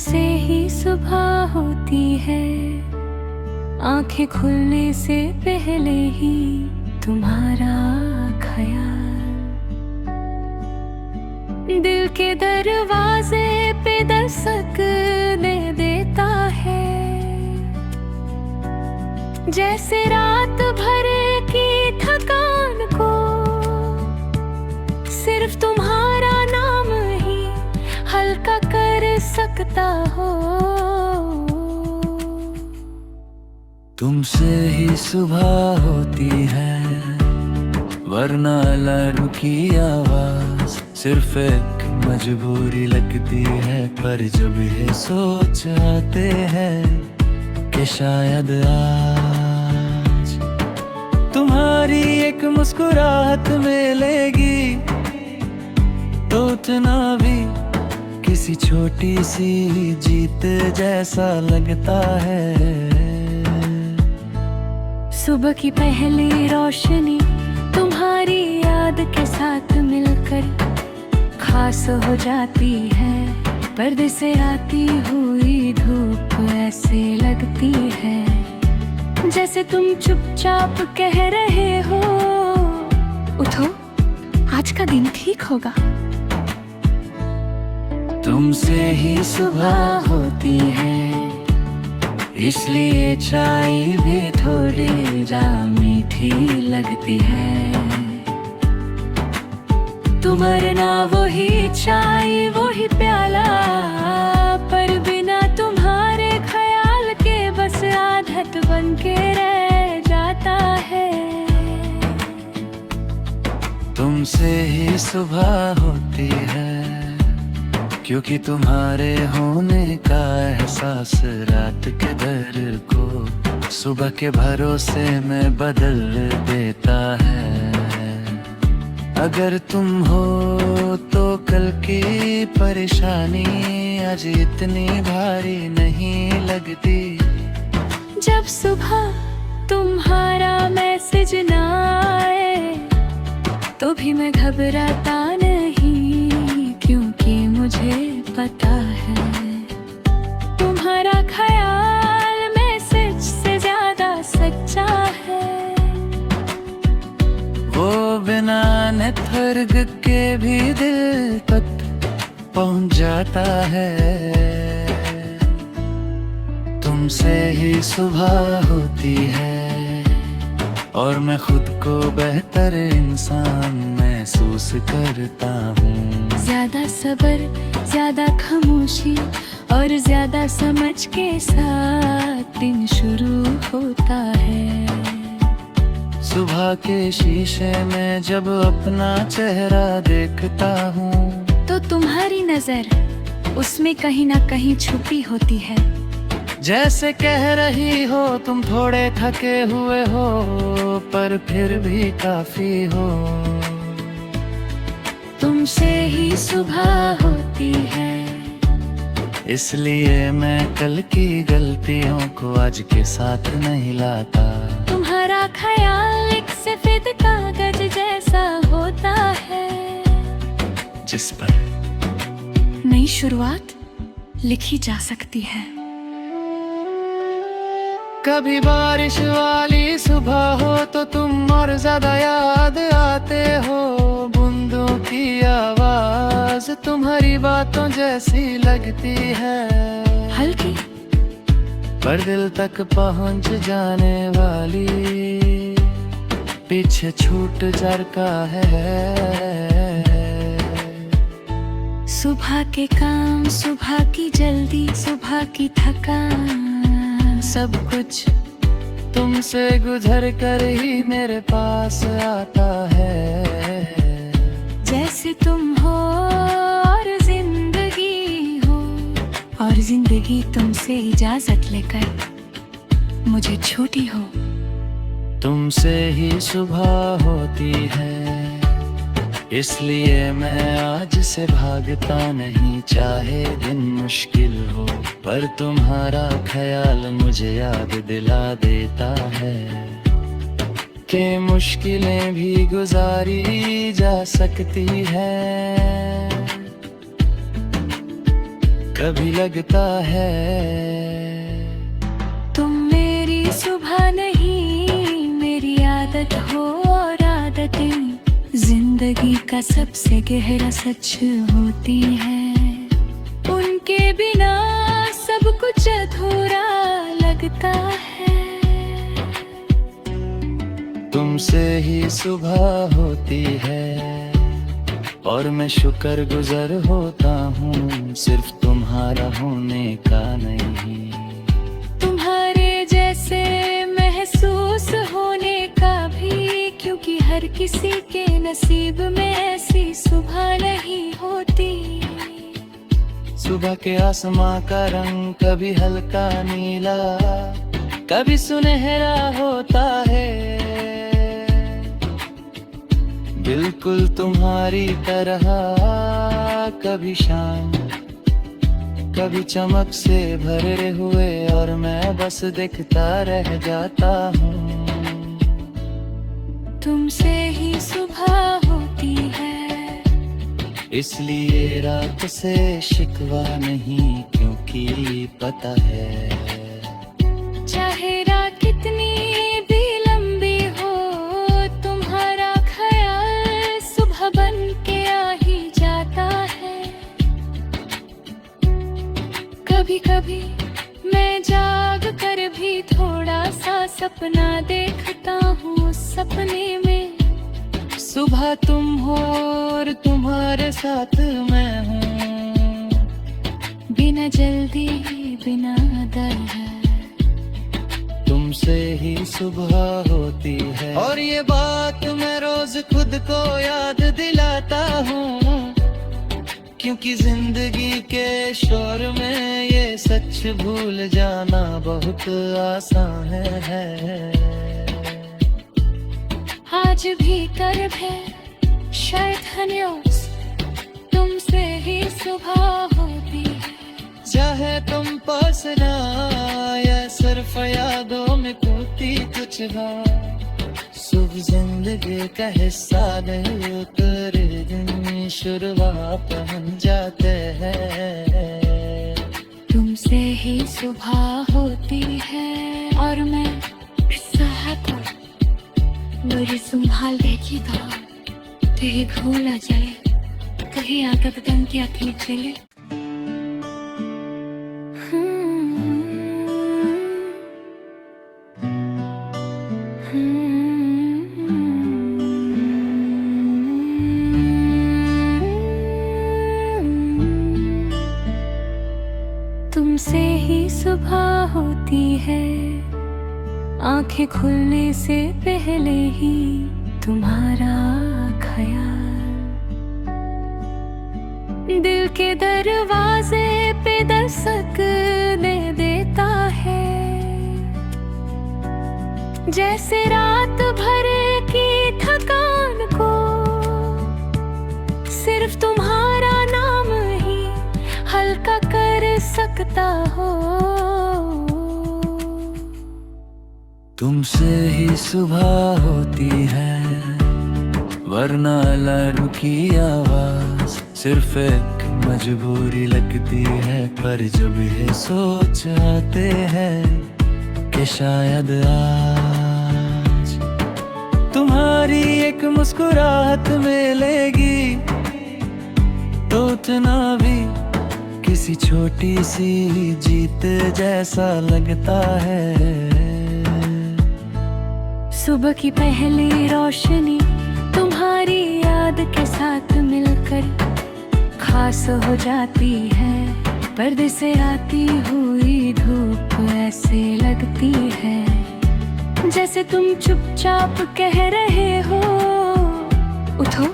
तुमसे ही सुबह होती है, आंखें खुलने से पहले ही तुम्हारा ख्याल दिल के दरवाजे पे दस्तक दे देता है। जैसे रात भर की थकान को सिर्फ तुम्हारा नाम ही हल्का कर सकता हो। तुमसे ही सुबह होती है, वरना अलार्म की आवाज सिर्फ एक मजबूरी लगती है। पर जब ये सोच आते हैं कि शायद आज तुम्हारी एक मुस्कुराहट मिलेगी, तो उतना भी किसी छोटी सी जीत जैसा लगता है। सुबह की पहली रोशनी तुम्हारी याद के साथ मिलकर खास हो जाती है। पर्दे से आती हुई धूप ऐसे लगती है जैसे तुम चुपचाप कह रहे हो, उठो आज का दिन ठीक होगा। तुमसे ही सुबह होती है, इसलिए चाय भी थोड़ी जा मीठी लगती है। तुम्हारा वही चाय वही प्याला, पर बिना तुम्हारे ख्याल के बस आदत बन के रह जाता है। तुमसे ही सुबह होती है, क्योंकि तुम्हारे होने का एहसास रात के दर्द को सुबह के भरोसे में बदल देता है। अगर तुम हो तो कल की परेशानी आज इतनी भारी नहीं लगती। जब सुबह तुम्हारा मैसेज ना आए तो भी मैं घबराता नहीं, क्योंकि मुझे पता है तुम्हारा ख्याल मैसेज से ज्यादा सच्चा है। वो बिना निथर्ग के भी दिल तक पहुंच जाता है। तुमसे ही सुबह होती है, और मैं खुद को बेहतर इंसान महसूस करता हूँ। ज्यादा सब्र, ज्यादा खामोशी और ज्यादा समझ के साथ दिन शुरू होता है। सुबह के शीशे में जब अपना चेहरा देखता हूँ, तो तुम्हारी नजर उसमें कहीं ना कहीं छुपी होती है। जैसे कह रही हो तुम थोड़े थके हुए हो, पर फिर भी काफी हो। तुमसे ही सुबह होती है, इसलिए मैं कल की गलतियों को आज के साथ नहीं लाता। तुम्हारा ख्याल एक सफेद कागज जैसा होता है, जिस पर नई शुरुआत लिखी जा सकती है। कभी बारिश वाली सुबह हो तो तुम और ज्यादा याद आते हो। बूंदों की आवाज तुम्हारी बातों जैसी लगती है, हल्की पर दिल तक पहुंच जाने वाली, पीछे छूट जरका है। सुबह के काम, सुबह की जल्दी, सुबह की थकान, सब कुछ तुमसे गुजर कर ही मेरे पास आता है। जैसे तुम हो और जिंदगी हो, और जिंदगी तुमसे इजाजत लेकर मुझे छूटी हो। तुमसे ही सुबह होती है, इसलिए मैं आज से भागता नहीं, चाहे दिन मुश्किल हो। पर तुम्हारा ख्याल मुझे याद दिला देता है कि मुश्किलें भी गुजारी जा सकती है। कभी लगता है तुम मेरी सुबह नहीं, मेरी आदत हो और आदतें जिंदगी का सबसे गहरा सच होती है। उनके बिना सब कुछ अधूरा लगता है। तुमसे ही सुबह होती है और मैं शुक्रगुजार होता हूँ, सिर्फ तुम्हारा होने का नहीं। तुम्हारे जैसे महसूस होने का भी, क्योंकि हर किसी के नसीब में ऐसी सुबह नहीं होती। सुबह के आसमां का रंग कभी हल्का नीला, कभी सुनहरा होता है, बिल्कुल तुम्हारी तरह। कभी शाम कभी चमक से भरे हुए, और मैं बस देखता रह जाता हूँ। तुमसे ही सुबह होती है, इसलिए रात से शिकवा नहीं, क्योंकि पता है चाहे रात कितनी भी लंबी हो, तुम्हारा ख्याल सुबह बन के आ ही जाता है। कभी कभी मैं जाग कर भी थोड़ा सा सपना देखता हूँ। सपने में सुबह तुम हो और तुम्हारे साथ मैं हूँ, बिना जल्दी बिना डर है। तुमसे ही सुबह होती है, और ये बात मैं रोज खुद को याद दिलाता हूँ, क्योंकि जिंदगी के शोर में ये सच भूल जाना बहुत आसान है। आज भी कर्ब है शायद हन्योस, तुमसे ही सुबह होती है। चाहे तुम पास ना या सिर्फ यादों में खोती कुछ बार, सुबह जिंदगी का हिस्सा नहीं, उतरे दिन शुरुआत बन जाते हैं। तुमसे ही सुबह होती है, और मैं सहता मेरी संभाल देखी था, तेरी भूल आ जाए, कहीं आदत बन के आती चले। तुमसे ही सुबह होती है, आंखें खुलने से पहले ही तुम्हारा ख्याल दिल के दरवाजे पे दस्तक दे देता है। जैसे रात भर की थकान को सिर्फ तुम्हारा नाम ही हल्का कर सकता हो। तुमसे ही सुबह होती है, वरना अलार्म की आवाज सिर्फ एक मजबूरी लगती है। पर जब ये सोच आते हैं कि शायद आज तुम्हारी एक मुस्कुराहट मिलेगी, तो उतना भी किसी छोटी सी जीत जैसा लगता है। सुबह की पहली रोशनी तुम्हारी याद के साथ मिलकर खास हो जाती है। पर्दे से आती हुई धूप ऐसे लगती है जैसे तुम चुपचाप कह रहे हो, उठो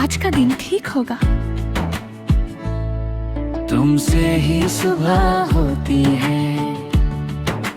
आज का दिन ठीक होगा। तुमसे ही सुबह होती है,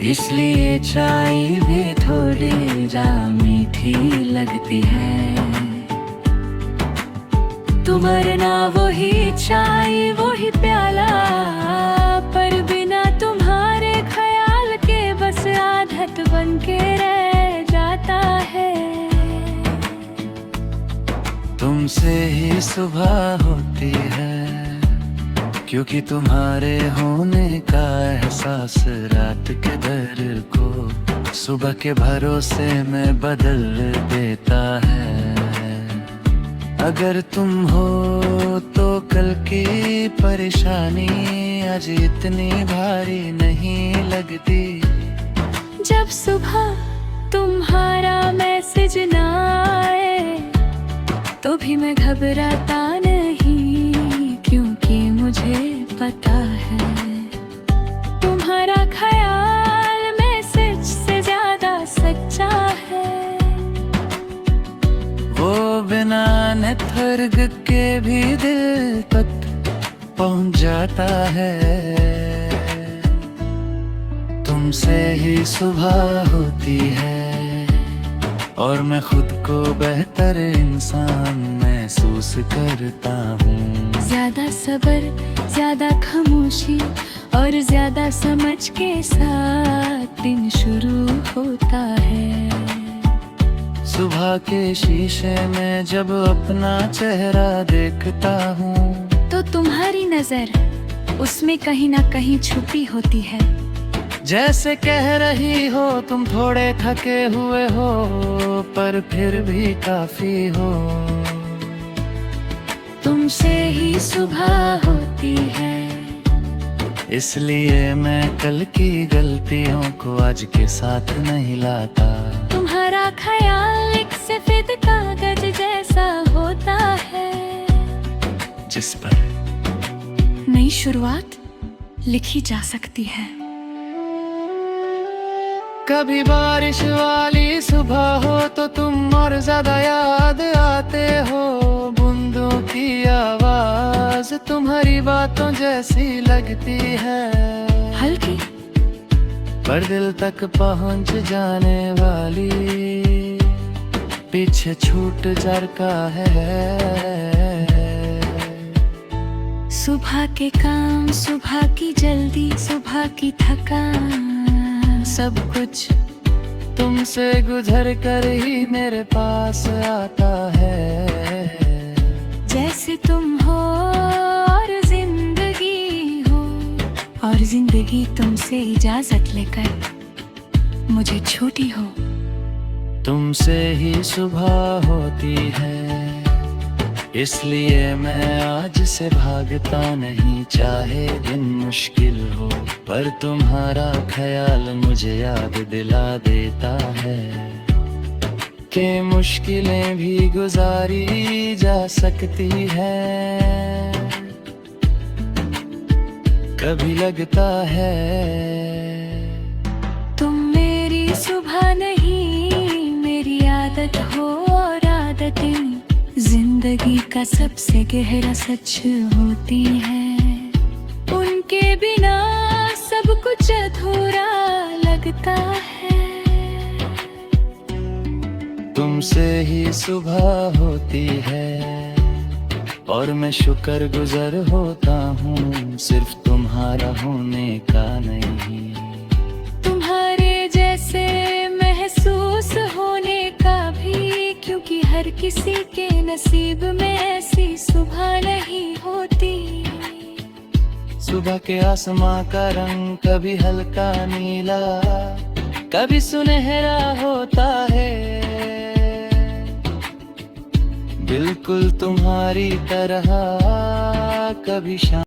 इसलिए चाय भी थोड़ी जा मीठी लगती है। तुम्हारा वही चाय वही प्याला, पर बिना तुम्हारे ख्याल के बस आदत बन के रह जाता है। तुमसे ही सुबह होती है, क्योंकि तुम्हारे होने का एहसास रात के दर को सुबह के भरोसे में बदल देता है। अगर तुम हो तो कल की परेशानी आज इतनी भारी नहीं लगती। जब सुबह तुम्हारा मैसेज ना आए तो भी मैं घबराता नहीं, क्योंकि मुझे पता है तुम्हारा ख्याल मैसेज से ज्यादा सच्चा है। वो बिना निथर्ग के भी दिल तक पहुंच जाता है। तुमसे ही सुबह होती है और मैं खुद को बेहतर इंसान महसूस करता हूँ। ज्यादा सब्र, ज्यादा खामोशी और ज्यादा समझ के साथ दिन शुरू होता है। सुबह के शीशे में जब अपना चेहरा देखता हूँ तो तुम्हारी नजर उसमें कहीं ना कहीं छुपी होती है। जैसे कह रही हो तुम थोड़े थके हुए हो पर फिर भी काफी हो। तुमसे ही सुबह होती है, इसलिए मैं कल की गलतियों को आज के साथ नहीं लाता। तुम्हारा ख्याल एक सफेद कागज जैसा होता है, जिस पर नई शुरुआत लिखी जा सकती है। कभी बारिश वाली सुबह हो तो तुम और ज्यादा याद आते हो। बूंदों की आवाज तुम्हारी बातों जैसी लगती है, हल्की पर दिल तक पहुंच जाने वाली, पीछे छूट जरका है। सुबह के काम, सुबह की जल्दी, सुबह की थकान, सब कुछ तुमसे गुजर कर ही मेरे पास आता है। जैसे तुम हो और जिंदगी हो, और जिंदगी तुमसे इजाजत लेकर मुझे छूटी हो। तुमसे ही सुबह होती है, इसलिए मैं आज से भागता नहीं, चाहे दिन मुश्किल हो। पर तुम्हारा ख्याल मुझे याद दिला देता है कि मुश्किलें भी गुजारी जा सकती है। कभी लगता है तुम मेरी सुबह नहीं, मेरी आदत हो, और आदतें जिंदगी का सबसे गहरा सच होती है। उनके बिना सब कुछ अधूरा लगता है। तुमसे ही सुबह होती है और मैं शुक्रगुजार होता हूँ, सिर्फ तुम्हारा होने का नहीं। तुम्हारे जैसे महसूस होने का भी, क्योंकि हर किसी के नसीब में ऐसी सुबह नहीं होती। सुबह के आसमां का रंग कभी हल्का नीला, कभी सुनहरा होता है, बिल्कुल तुम्हारी तरह। कभी शाम